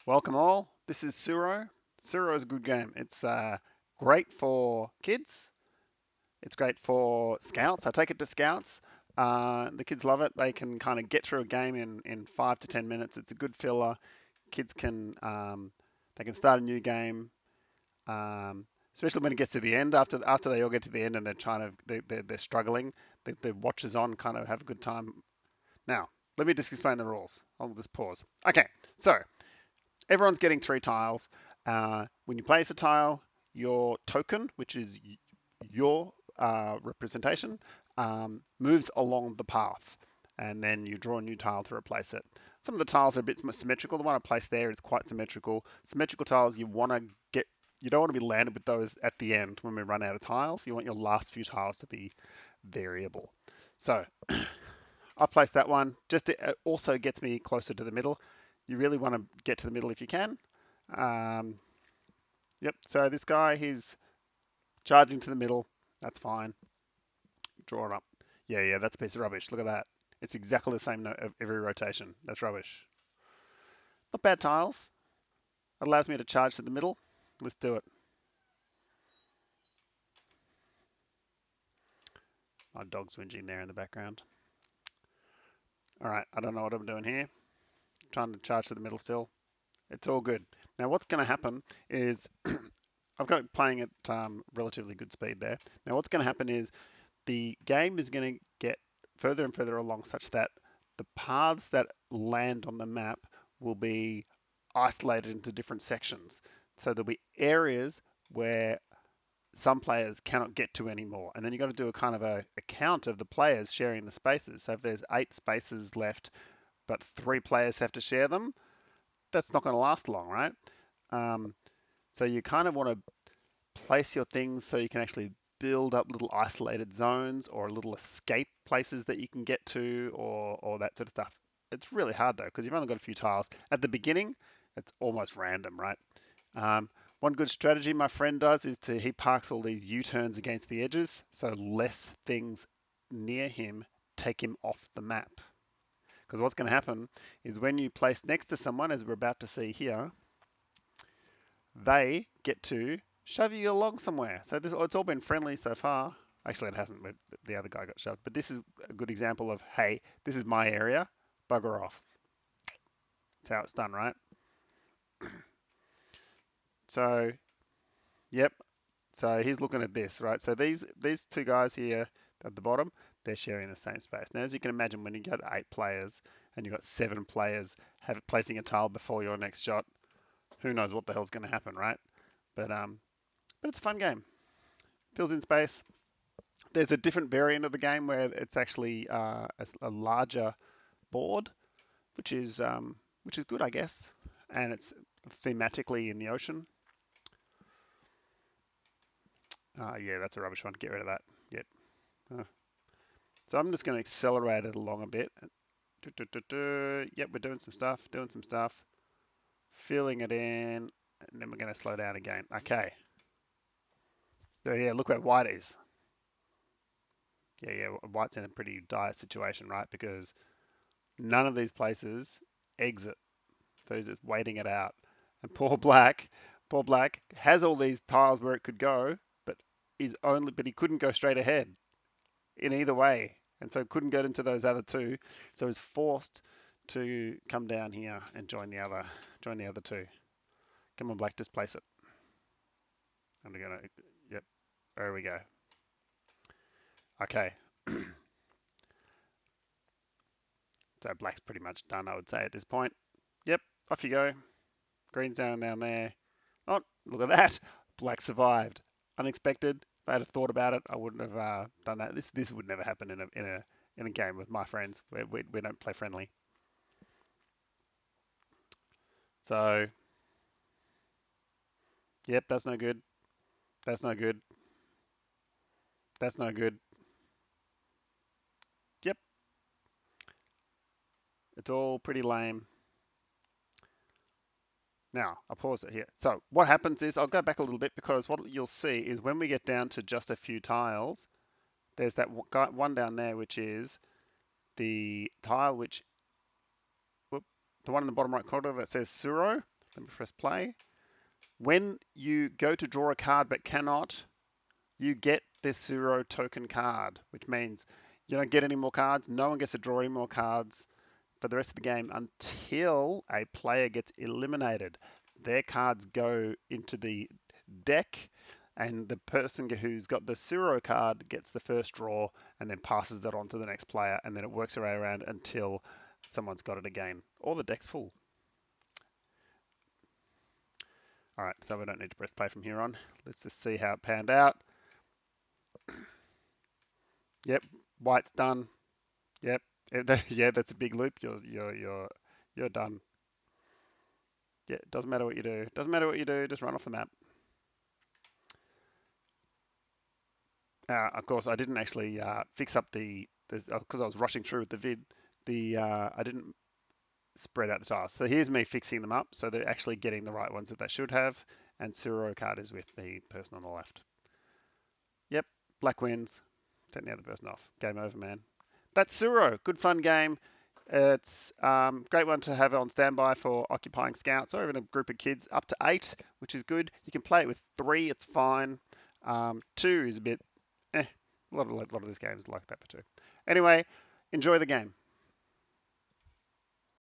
Welcome all. This is Tsuro. Tsuro is a good game. It's great for kids. It's great for scouts. I take it to scouts. The kids love it. They can kind of get through a game in 5 to 10 minutes. It's a good filler. Kids can they can start a new game, especially when it gets to the end. After they all get to the end and they're trying to they're struggling. The watchers on kind of have a good time. Now, let me just explain the rules. I'll just pause. Okay, so everyone's getting 3 tiles. When you place a tile, your token, which is your representation, moves along the path, and then you draw a new tile to replace it. Some of the tiles are a bit more symmetrical. The one I placed there is quite symmetrical. Symmetrical tiles, you don't want to be landed with those at the end when we run out of tiles. You want your last few tiles to be variable. So I've placed that one. Just it also gets me closer to the middle. You really want to get to the middle if you can. Um, yep. So this guy, he's charging to the middle. That's fine. Draw it up. Yeah. That's a piece of rubbish. Look at that. It's exactly the same note of every rotation. That's rubbish. Not bad tiles. It allows me to charge to the middle. Let's do it. My dog's whinging there in the background. All right. I don't know what I'm doing here. Trying to charge to the middle still. It's all good. Now what's going to happen is I've got it playing at relatively good speed there. Now what's going to happen is the game is going to get further and further along such that the paths that land on the map will be isolated into different sections. So there'll be areas where some players cannot get to anymore. And then you've got to do a kind of a count of the players sharing the spaces. So if there's 8 spaces left, but 3 players have to share them, that's not going to last long, right? Um, so you kind of want to place your things so you can actually build up little isolated zones or little escape places that you can get to or that sort of stuff. It's really hard though because you've only got a few tiles. At the beginning, it's almost random, right? Um, one good strategy my friend does is he parks all these U-turns against the edges so less things near him take him off the map. Because what's going to happen is when you place next to someone, as we're about to see here, they get to shove you along somewhere. So it's all been friendly so far. Actually, it hasn't. The other guy got shoved. But this is a good example of, hey, this is my area. Bugger off. That's how it's done, right? So, yep. So he's looking at this, right? So these 2 guys here at the bottom, they're sharing the same space. Now, as you can imagine, when you get 8 players and you've got 7 players placing a tile before your next shot, who knows what the hell's going to happen, right? But it's a fun game. Fills in space. There's a different variant of the game where it's actually a larger board, which is good, I guess, and it's thematically in the ocean. Yeah, that's a rubbish one. Get rid of that. Yep. Uh, so I'm just going to accelerate it along a bit. Yep, we're doing some stuff, filling it in, and then we're going to slow down again. Okay. So yeah, look where white is. Yeah, white's in a pretty dire situation, right? Because none of these places exit. So he's just waiting it out. And poor Black has all these tiles where it could go, but but he couldn't go straight ahead in either way. And so couldn't get into those other 2. So he's forced to come down here and join the other 2. Come on, Black, just place it. I'm gonna yep, there we go. Okay. So Black's pretty much done, I would say, at this point. Yep, off you go. Green's down there. Oh, look at that. Black survived. Unexpected. If I had thought about it, I wouldn't have done that. This would never happen in a game with my friends. We don't play friendly. So, yep, that's no good. That's no good. That's no good. Yep, it's all pretty lame. Now, I'll pause it here. So what happens is, I'll go back a little bit because what you'll see is when we get down to just a few tiles, there's that one down there, which is the tile which, whoop, the one in the bottom right corner that says Tsuro. Let me press play. When you go to draw a card but cannot, you get this Tsuro token card, which means you don't get any more cards. No one gets to draw any more cards for the rest of the game until a player gets eliminated. Their cards go into the deck, and the person who's got the Tsuro card gets the first draw and then passes that on to the next player, and then it works their way around until someone's got it again, or the deck's full. All right, so we don't need to press play from here on. Let's just see how it panned out. Yep, white's done. Yep, yeah, that's a big loop. You're done. Yeah, doesn't matter what you do. Doesn't matter what you do. Just run off the map. Of course, I didn't actually fix up because I was rushing through with the vid. I didn't spread out the tiles. So here's me fixing them up so they're actually getting the right ones that they should have. And Tsuro card is with the person on the left. Yep, black wins. Take the other person off. Game over, man. That's Tsuro. Good fun game. It's great one to have on standby for occupying scouts or even a group of kids up to 8, which is good. You can play it with 3, it's fine. 2 is a bit, a lot of this game is like that for 2. Anyway, enjoy the game.